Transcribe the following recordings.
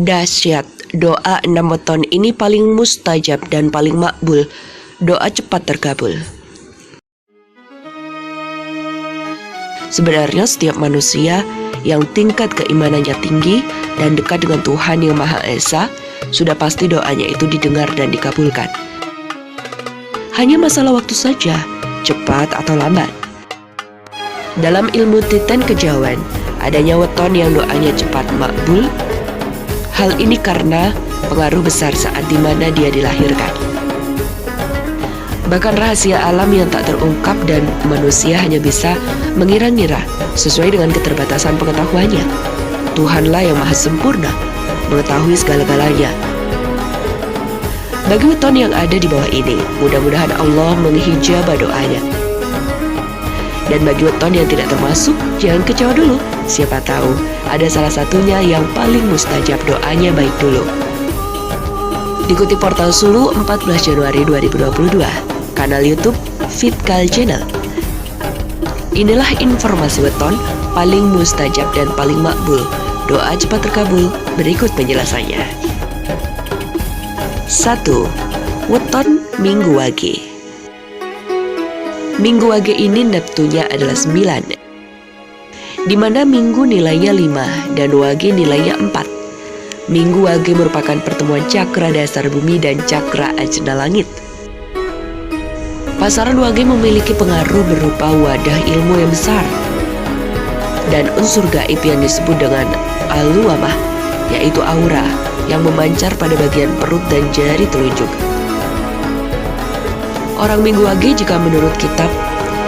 Dahsyat, doa 6 weton ini paling mustajab dan paling makbul. Doa cepat terkabul. Sebenarnya setiap manusia yang tingkat keimanannya tinggi dan dekat dengan Tuhan Yang Maha Esa, sudah pasti doanya itu didengar dan dikabulkan. Hanya masalah waktu saja, cepat atau lambat. Dalam ilmu titen kejawen, adanya weton yang doanya cepat makbul. Hal ini karena pengaruh besar saat dimana dia dilahirkan. Bahkan rahasia alam yang tak terungkap dan manusia hanya bisa mengira-ngira sesuai dengan keterbatasan pengetahuannya. Tuhanlah yang maha sempurna, mengetahui segala-galanya. Bagi weton yang ada di bawah ini, mudah-mudahan Allah menghijabah doanya. Dan bagi weton yang tidak termasuk, jangan kecewa dulu. Siapa tahu ada salah satunya yang paling mustajab doanya baik dulu. Dikutip portal Sulu 14 Januari 2022, kanal YouTube Fitkal Channel. Inilah informasi weton paling mustajab dan paling makbul. Doa cepat terkabul, berikut penjelasannya. 1. Weton Minggu Wage. Minggu Wage ini neptunya adalah 9, di mana Minggu nilainya 5 dan Wage nilainya 4. Minggu Wage merupakan pertemuan cakra dasar bumi dan cakra ajna langit. Pasaran Wage memiliki pengaruh berupa wadah ilmu yang besar dan unsur gaib yang disebut dengan aluamah, yaitu aura yang memancar pada bagian perut dan jari telunjuk. Orang Minggu Wage jika menurut kitab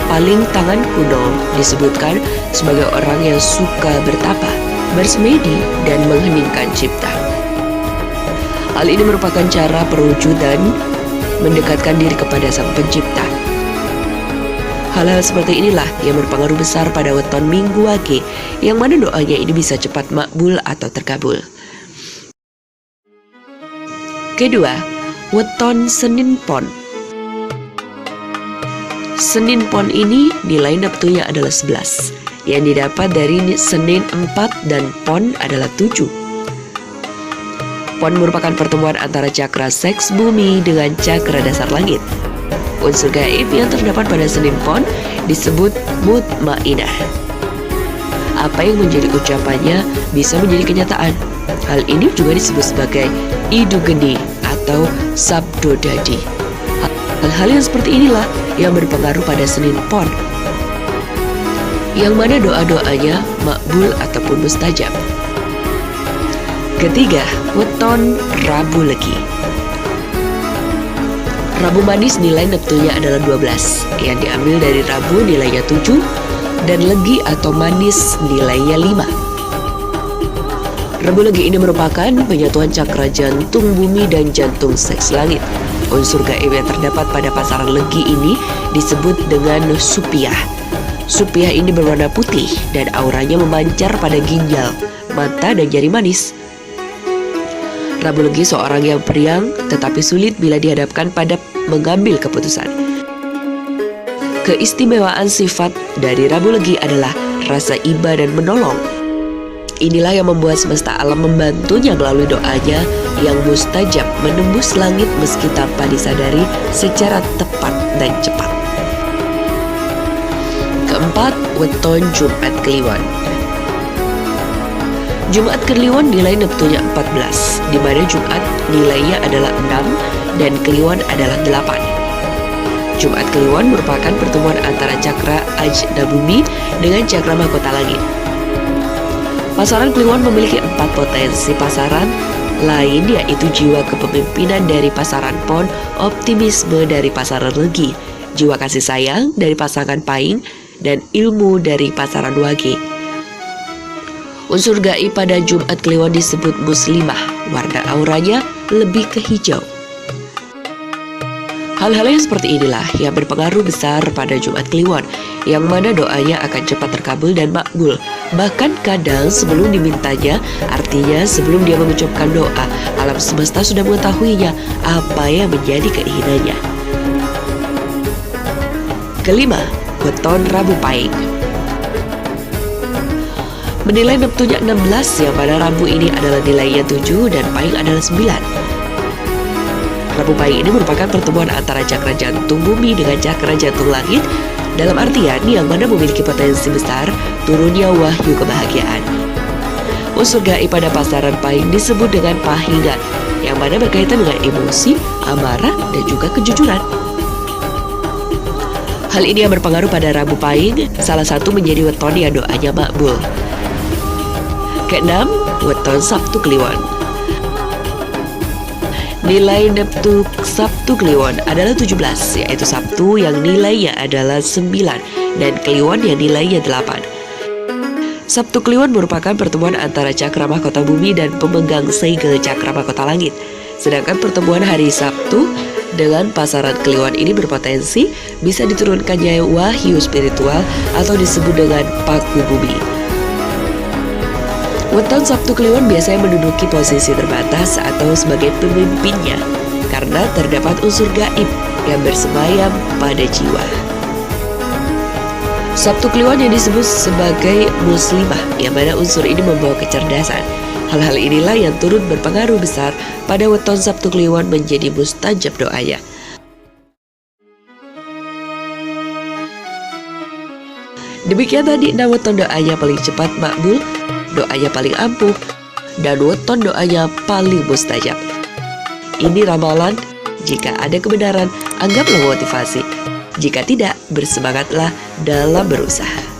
Paling Tangan Kuno disebutkan sebagai orang yang suka bertapa, bersemedi, dan mengheningkan cipta. Hal ini merupakan cara perwujudan mendekatkan diri kepada Sang Pencipta. Hal-hal seperti inilah yang berpengaruh besar pada weton Minggu Wage, yang mana doanya ini bisa cepat makbul atau terkabul. Kedua, weton Senin Pon. Senin Pon ini nilai neptunya adalah 11, yang didapat dari Senin 4 dan Pon adalah 7. Pon merupakan pertemuan antara cakra seks bumi dengan cakra dasar langit. Unsur gaib yang terdapat pada Senin Pon disebut mutmainah. Apa yang menjadi ucapannya bisa menjadi kenyataan. Hal ini juga disebut sebagai idu geni atau sabdo dadi. Hal-hal yang seperti inilah yang berpengaruh pada Senin Pon, yang mana doa-doanya makbul ataupun mustajab. Ketiga, weton Rabu Legi. Rabu manis nilai neptunya adalah 12, yang diambil dari Rabu nilainya 7 dan Legi atau manis nilainya 5. Rabu Legi ini merupakan penyatuan cakra jantung bumi dan jantung seks langit. Unsur gaib yang terdapat pada pasaran Legi ini disebut dengan supiah. Supiah ini berwarna putih dan auranya memancar pada ginjal, mata, dan jari manis. Rabu Legi seorang yang periang tetapi sulit bila dihadapkan pada mengambil keputusan. Keistimewaan sifat dari Rabu Legi adalah rasa iba dan menolong. Inilah yang membuat semesta alam membantunya melalui doanya yang mustajab menembus langit meski tanpa disadari secara tepat dan cepat. Keempat, weton Jumat Kliwon. Jumat Kliwon nilai neptunya 14, di mana Jumat nilainya adalah 6 dan Kliwon adalah 8. Jumat Kliwon merupakan pertemuan antara cakra ajna bumi dengan cakra mahkota langit. Pasaran Kliwon memiliki 4 potensi pasaran lain, yaitu jiwa kepemimpinan dari pasaran Pon, optimisme dari pasaran Legi, jiwa kasih sayang dari pasangan Paing, dan ilmu dari pasaran Wage. Unsur gaib pada Jumat Kliwon disebut muslimah, warna auranya lebih ke hijau. Hal-hal yang seperti inilah yang berpengaruh besar pada Jumat Kliwon, yang mana doanya akan cepat terkabul dan makbul. Bahkan kadang sebelum dimintanya, artinya sebelum dia mengucapkan doa, alam semesta sudah mengetahuinya apa yang menjadi keinginannya. Kelima, weton Rabu Pahing. Menilai neptunya 16, yang mana Rabu ini adalah nilainya 7 dan Pahing adalah 9. Rabu Pahing ini merupakan pertemuan antara cakra jantung bumi dengan cakra jantung langit, dalam artian yang mana memiliki potensi besar turunnya wahyu kebahagiaan. Unsur gaib pada pasaran Pahing disebut dengan pahingan, yang mana berkaitan dengan emosi, amarah, dan juga kejujuran. Hal ini yang berpengaruh pada Rabu Pahing, salah satu menjadi weton yang doanya makbul. Keenam, weton Sabtu Kliwon. Nilai neptu Sabtu Kliwon adalah 17, yaitu Sabtu yang nilainya adalah 9 dan Kliwon yang nilainya 8. Sabtu Kliwon merupakan pertemuan antara cakra mahkota bumi dan pemegang segel cakra mahkota langit. Sedangkan pertemuan hari Sabtu dengan pasaran Kliwon ini berpotensi bisa diturunkannya wahyu spiritual atau disebut dengan paku bumi. Weton Sabtu Kliwon biasanya menduduki posisi terbatas atau sebagai pemimpinnya karena terdapat unsur gaib yang bersemayam pada jiwa. Sabtu Kliwon yang disebut sebagai muslimah, yang mana unsur ini membawa kecerdasan. Hal-hal inilah yang turut berpengaruh besar pada weton Sabtu Kliwon menjadi mustajab doanya. Demikian tadi 6 weton doanya paling cepat makbul, doanya paling ampuh, dan weton doanya paling mustajab. Ini ramalan, jika ada kebenaran, anggaplah motivasi. Jika tidak, bersemangatlah dalam berusaha.